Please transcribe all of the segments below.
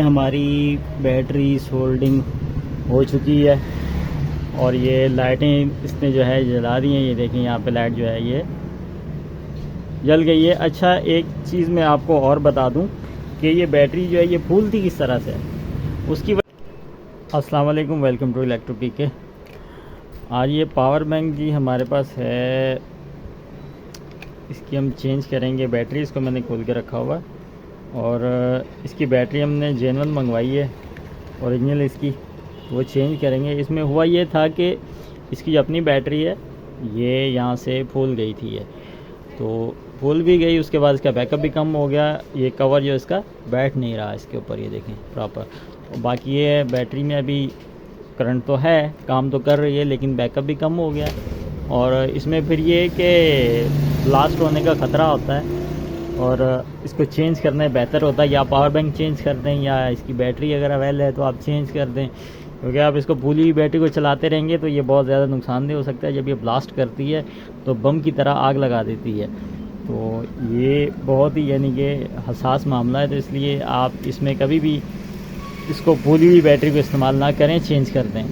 हमारी battery soldering हो चुकी है और ये लाइटें इसने जो है जला दी हैं। ये देखें यहाँ पे लाइट जो है ये जल गई है। अच्छा, एक चीज़ मैं आपको और बता दूं कि ये बैटरी जो है ये फूलती किस तरह से है उसकी अस्सलाम वालेकुम, वेलकम टू इलेक्ट्रो पीके। आज ये पावर बैंक जी हमारे पास है, इसकी हम चेंज करेंगे बैटरी। इसको मैंने खोल के रखा हुआ है और इसकी बैटरी हमने जेन्युइन मंगवाई है, ओरिजिनल इसकी, वो चेंज करेंगे। इसमें हुआ ये था कि इसकी जो अपनी बैटरी है ये यहाँ से फूल गई थी, ये तो फूल भी गई, उसके बाद इसका बैकअप भी कम हो गया। ये कवर जो इसका बैठ नहीं रहा इसके ऊपर, ये देखें प्रॉपर। और बाकी ये बैटरी में अभी करंट तो है, काम तो कर रही है, लेकिन बैकअप भी कम हो गया। और इसमें फिर ये कि ब्लास्ट होने का ख़तरा होता है और इसको चेंज करना बेहतर होता है। या पावर बैंक चेंज कर दें या इसकी बैटरी अगर अवेल है तो आप चेंज कर दें, क्योंकि आप इसको फूली हुई बैटरी को चलाते रहेंगे तो ये बहुत ज़्यादा नुकसानदेह हो सकता है। जब ये ब्लास्ट करती है तो बम की तरह आग लगा देती है, तो ये बहुत ही यानी कि हसास मामला है। तो इसलिए आप इसमें कभी भी इसको फूली हुई बैटरी को इस्तेमाल ना करें, चेंज कर दें।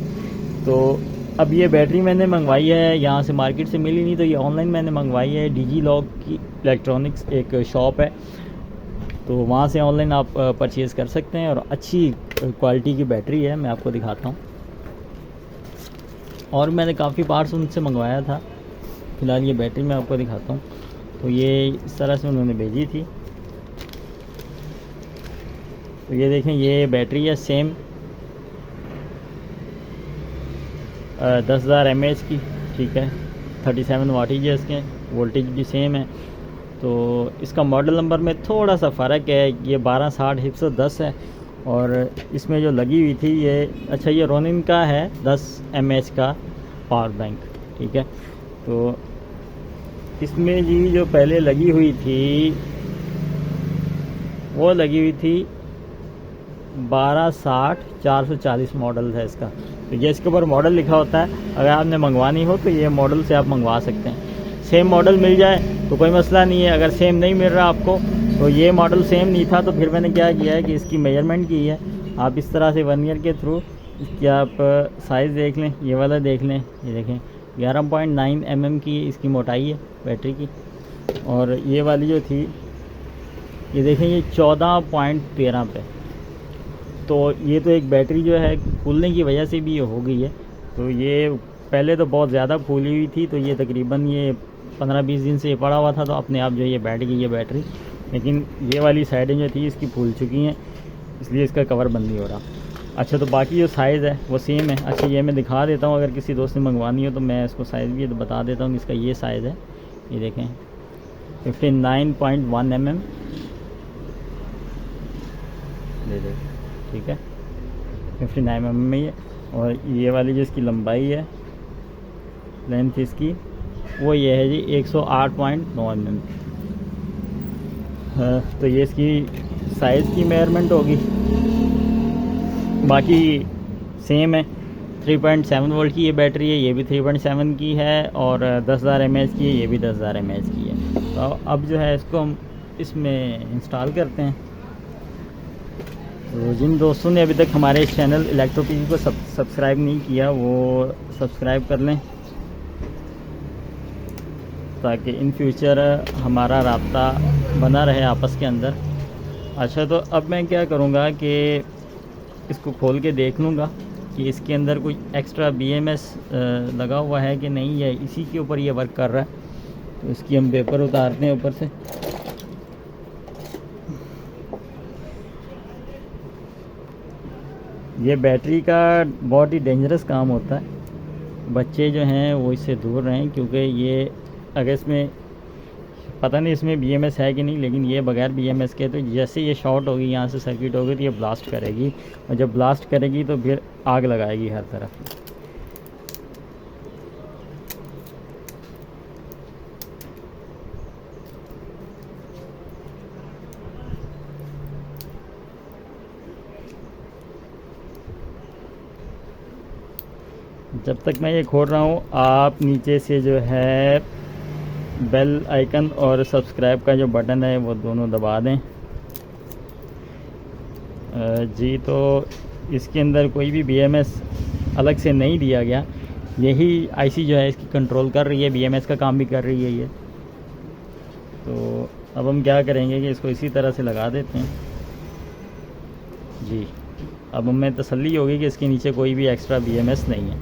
तो अब ये बैटरी मैंने मंगवाई है, यहाँ से मार्केट से मिली नहीं, तो ये ऑनलाइन मैंने मंगवाई है। डिजी लॉक की इलेक्ट्रॉनिक्स एक शॉप है, तो वहाँ से ऑनलाइन आप परचेज़ कर सकते हैं और अच्छी क्वालिटी की बैटरी है। मैं आपको दिखाता हूँ, और मैंने काफ़ी पार्ट्स उनसे मंगवाया था। फ़िलहाल ये बैटरी मैं आपको दिखाता हूँ। तो ये इस तरह से उन्होंने भेजी थी। तो ये देखें, ये बैटरी है सेम 10,000 mAh की, ठीक है। 37 वाटेज है इसके, वोल्टेज भी सेम है। तो इसका मॉडल नंबर में थोड़ा सा फ़र्क है, ये 1260 110 है। और इसमें जो लगी हुई थी ये, अच्छा ये रोनिन का है 10 mAh का पावर बैंक, ठीक है। तो इसमें जी जो पहले लगी हुई थी वो लगी हुई थी 1260 440 मॉडल है इसका। तो ये इसके ऊपर मॉडल लिखा होता है, अगर आपने मंगवानी हो तो ये मॉडल से आप मंगवा सकते हैं। सेम मॉडल मिल जाए तो कोई मसला नहीं है, अगर सेम नहीं मिल रहा आपको, तो ये मॉडल सेम नहीं था, तो फिर मैंने क्या किया है कि इसकी मेजरमेंट की है। आप इस तरह से वर्नियर के थ्रू इसकी आप साइज़ देख लें, ये वाला देख लें, ये देखें 11.9 mm की इसकी मोटाई है बैटरी की। और ये वाली जो थी ये देखें, ये 14.13 पे। तो ये तो एक बैटरी जो है फूलने की वजह से भी ये हो गई है। तो ये पहले तो बहुत ज़्यादा फूली हुई थी, तो ये तकरीबन ये 15-20 दिन से ये पड़ा हुआ था, तो अपने आप जो ये बैठ गई है बैटरी। लेकिन ये वाली साइडें जो थी इसकी फूल चुकी हैं, इसलिए इसका कवर बंद नहीं हो रहा। अच्छा, तो बाकी जो साइज़ है वो सेम है। अच्छा, ये मैं दिखा देता हूँ, अगर किसी दोस्त ने मंगवानी हो तो मैं इसको साइज़ भी तो बता देता हूँ कि इसका ये साइज़ है। ये देखें 59.1 mm, ठीक है, 59 mm में ये। और ये वाली जो इसकी लंबाई है, लेंथ इसकी, वो ये है जी 108.9 mm। तो ये इसकी साइज़ की मेजरमेंट होगी। बाकी सेम है, 3.7 वोल्ट की ये बैटरी है, ये भी 3.7 की है, और 10,000 mAh की है, ये भी 10,000 mAh की है। तो अब जो है इसको हम इसमें इंस्टॉल करते हैं। तो जिन दोस्तों ने अभी तक हमारे इस चैनल इलेक्ट्रो पीके को सब्सक्राइब नहीं किया वो सब्सक्राइब कर लें, ताकि इन फ्यूचर हमारा राब्ता बना रहे आपस के अंदर। अच्छा, तो अब मैं क्या करूँगा कि इसको खोल के देख लूँगा कि इसके अंदर कोई एक्स्ट्रा BMS लगा हुआ है कि नहीं, है इसी के ऊपर ये वर्क कर रहा है। तो इसकी हम पेपर उतारते हैं ऊपर से। ये बैटरी का बहुत ही डेंजरस काम होता है, बच्चे जो हैं वो इससे दूर रहें, क्योंकि ये अगर इसमें पता नहीं इसमें BMS है कि नहीं, लेकिन ये बगैर BMS के, तो जैसे ये शॉर्ट होगी, यहाँ से सर्किट होगी, तो ये ब्लास्ट करेगी, और जब ब्लास्ट करेगी तो फिर आग लगाएगी हर तरफ। जब तक मैं ये खोल रहा हूँ, आप नीचे से जो है बेल आइकन और सब्सक्राइब का जो बटन है वो दोनों दबा दें। जी, तो इसके अंदर कोई भी BMS अलग से नहीं दिया गया, यही IC जो है इसकी कंट्रोल कर रही है, BMS का काम भी कर रही है ये। तो अब हम क्या करेंगे कि इसको इसी तरह से लगा देते हैं जी। अब हमें तसल्ली होगी कि इसके नीचे कोई भी एक्स्ट्रा BMS नहीं है।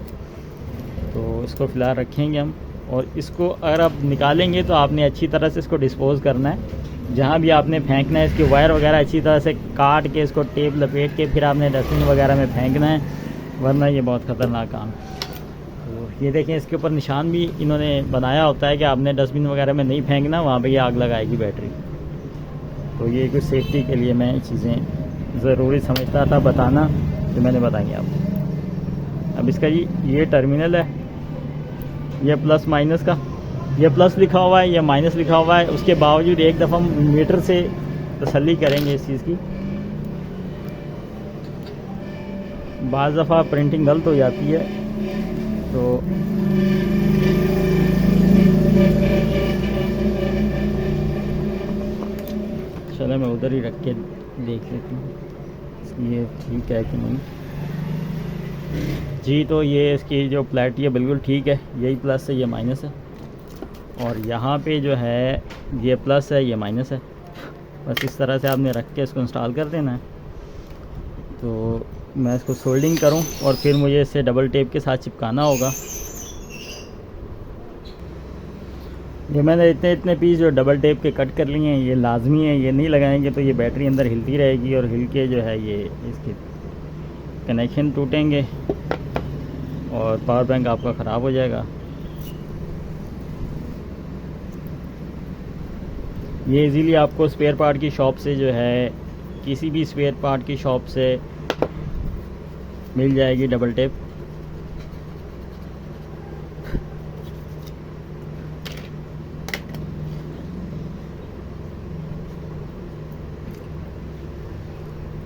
तो इसको फ़िलहाल रखेंगे हम, और इसको अगर आप निकालेंगे तो आपने अच्छी तरह से इसको डिस्पोज़ करना है। जहाँ भी आपने फेंकना है इसकी वायर वगैरह अच्छी तरह से काट के इसको टेप लपेट के फिर आपने डस्टबिन वगैरह में फेंकना है, वरना ये बहुत ख़तरनाक काम। तो ये देखें, इसके ऊपर निशान भी इन्होंने बनाया होता है कि आपने डस्टबिन वगैरह में नहीं फेंकना, वहाँ पे ये आग लगाएगी बैटरी। तो ये कुछ सेफ्टी के लिए मैं चीज़ें ज़रूरी समझता था बताना, तो मैंने बताई आपको। अब इसका ये टर्मिनल है, ये प्लस माइनस का, ये प्लस लिखा हुआ है, ये माइनस लिखा हुआ है। उसके बावजूद एक दफ़ा हम मीटर से तसल्ली करेंगे इस चीज़ की। बाज़ दफ़ा प्रिंटिंग गलत हो जाती है, तो चलो मैं उधर ही रख के देख लेती हूँ ये ठीक है कि नहीं। जी, तो ये इसकी जो प्लेट है बिल्कुल ठीक है, यही प्लस है, ये माइनस है, और यहाँ पे जो है ये प्लस है, ये माइनस है। बस इस तरह से आपने रख के इसको इंस्टॉल कर देना है। तो मैं इसको सोल्डिंग करूं और फिर मुझे इसे डबल टेप के साथ चिपकाना होगा। ये मैंने इतने पीस जो डबल टेप के कट कर लिए हैं, ये लाजमी है, ये नहीं लगाएंगे तो ये बैटरी अंदर हिलती रहेगी, और हिल के जो है ये इसके कनेक्शन टूटेंगे और पावर बैंक आपका ख़राब हो जाएगा। ये इजीली आपको स्पेयर पार्ट की शॉप से जो है, किसी भी स्पेयर पार्ट की शॉप से मिल जाएगी डबल टेप।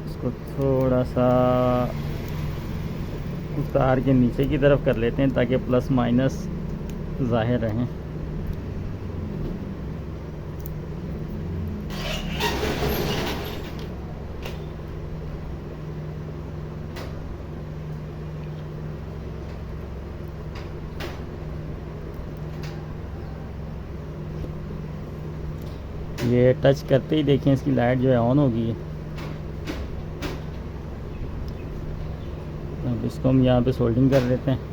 इसको थोड़ा सा उतार के नीचे की तरफ कर लेते हैं ताकि प्लस माइनस ज़ाहिर रहें। ये टच करते ही देखें इसकी लाइट जो है ऑन हो गई है। अब इसको हम यहाँ पे सोल्डिंग कर देते हैं।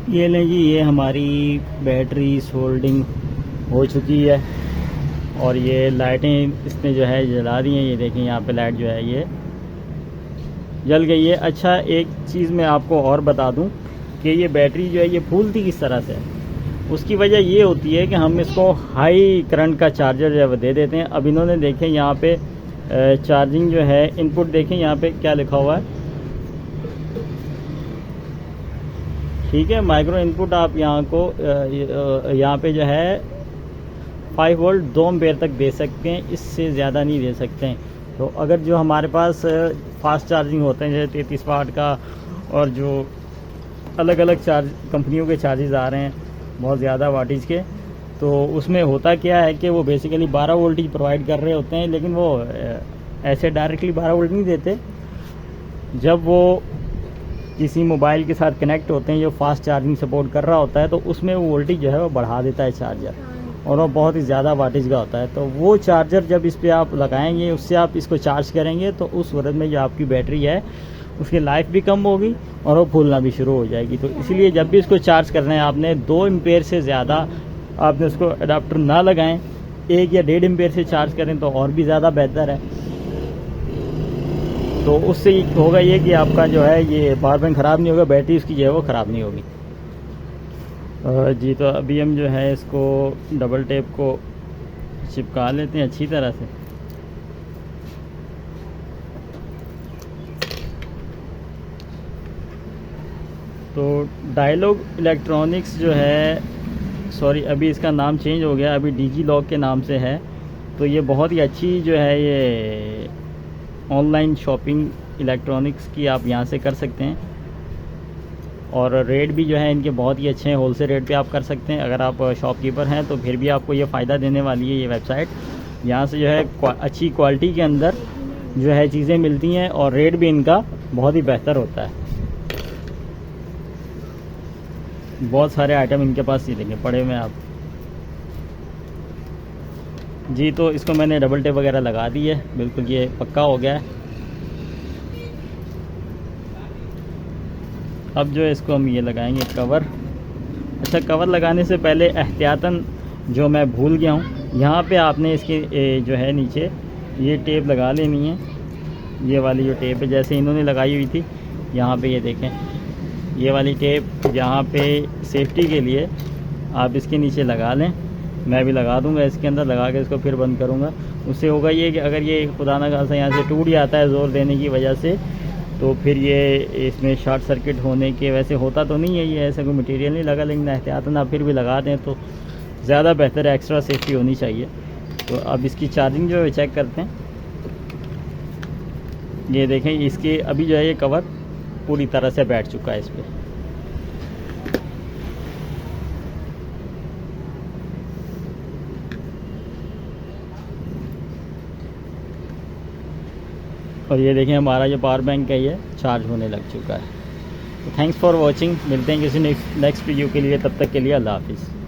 ये लें जी, ये हमारी बैटरी सोल्डिंग हो चुकी है, और ये लाइटें इसने जो है जला दी हैं। ये देखें यहाँ पे लाइट जो है ये जल गई है। अच्छा, एक चीज़ मैं आपको और बता दूं कि ये बैटरी जो है ये फूलती किस तरह से है। उसकी वजह ये होती है कि हम इसको हाई करंट का चार्जर जो है वो दे देते हैं। अब इन्होंने देखें यहाँ पे चार्जिंग जो है इनपुट देखें यहाँ पे क्या लिखा हुआ है, ठीक है, माइक्रो इनपुट। आप यहाँ को यहाँ पे जो है 5 वोल्ट 2 एम्पेयर तक दे सकते हैं, इससे ज़्यादा नहीं दे सकते हैं। तो अगर जो हमारे पास फास्ट चार्जिंग होते हैं जैसे 33 वाट का, और जो अलग अलग चार्ज कंपनियों के चार्जेस आ रहे हैं बहुत ज़्यादा वाटेज के, तो उसमें होता क्या है कि वो बेसिकली 12 वोल्टेज प्रोवाइड कर रहे होते हैं, लेकिन वो ऐसे डायरेक्टली 12 वोल्ट नहीं देते। जब वो किसी मोबाइल के साथ कनेक्ट होते हैं जो फास्ट चार्जिंग सपोर्ट कर रहा होता है, तो उसमें वो वोल्टेज जो है वो बढ़ा देता है चार्जर, और वो बहुत ही ज़्यादा वाटेज का होता है। तो वो चार्जर जब इस पर आप लगाएंगे, उससे आप इसको चार्ज करेंगे, तो उस सूरत में जो आपकी बैटरी है उसकी लाइफ भी कम होगी और वो फूलना भी शुरू हो जाएगी। तो इसलिए जब भी इसको चार्ज करना है आपने 2 एम्पेयर से ज़्यादा आपने उसको अडाप्टर ना लगाएं, 1 या 1.5 एम्पेयर से चार्ज करें तो और भी ज़्यादा बेहतर है। तो उससे होगा ये कि आपका जो है ये पावर बैंक ख़राब नहीं होगा, बैटरी उसकी जो है वो ख़राब नहीं होगी। जी तो अभी हम जो है इसको डबल टेप को चिपका लेते हैं अच्छी तरह से। तो डायलॉग इलेक्ट्रॉनिक्स जो है, सॉरी अभी इसका नाम चेंज हो गया, अभी डिजी लॉक के नाम से है। तो ये बहुत ही अच्छी जो है ये ऑनलाइन शॉपिंग इलेक्ट्रॉनिक्स की आप यहाँ से कर सकते हैं, और रेट भी जो है इनके बहुत ही अच्छे हैं, होलसेल रेट पे आप कर सकते हैं। अगर आप शॉपकीपर हैं तो फिर भी आपको ये फ़ायदा देने वाली है ये वेबसाइट। यहाँ से जो है अच्छी क्वालिटी के अंदर जो है चीज़ें मिलती हैं, और रेट भी इनका बहुत ही बेहतर होता है। बहुत सारे आइटम इनके पास ही देंगे पड़े हुए आप। जी तो इसको मैंने डबल टेप वगैरह लगा दी है, बिल्कुल ये पक्का हो गया है। अब जो है इसको हम ये लगाएंगे कवर। अच्छा, कवर लगाने से पहले एहतियातन जो मैं भूल गया हूँ, यहाँ पे आपने इसके जो है नीचे ये टेप लगा लेनी है। ये वाली जो टेप है जैसे इन्होंने लगाई हुई थी, यहाँ पे ये देखें ये वाली टेप यहाँ पे सेफ्टी के लिए आप इसके नीचे लगा लें। मैं भी लगा दूंगा इसके अंदर, लगा के इसको फिर बंद करूँगा। उससे होगा ये कि अगर ये खुदा न खास्ता यहाँ से टूट जाता है ज़ोर देने की वजह से, तो फिर ये इसमें शॉर्ट सर्किट होने के, वैसे होता तो नहीं है ये, ऐसा कोई मटेरियल नहीं लगा, लेकिन एहतियातन आप फिर भी लगा दें तो ज़्यादा बेहतर है, एक्स्ट्रा सेफ्टी होनी चाहिए। तो अब इसकी चार्जिंग जो है चेक करते हैं। ये देखें इसके अभी जो है ये कवर पूरी तरह से बैठ चुका है इस पर। और ये देखें हमारा जो पावर बैंक है ये चार्ज होने लग चुका है। तो थैंक्स फॉर वॉचिंग, मिलते हैं किसी नेक्स्ट वीडियो के लिए, तब तक के लिए अल्लाह हाफिज़।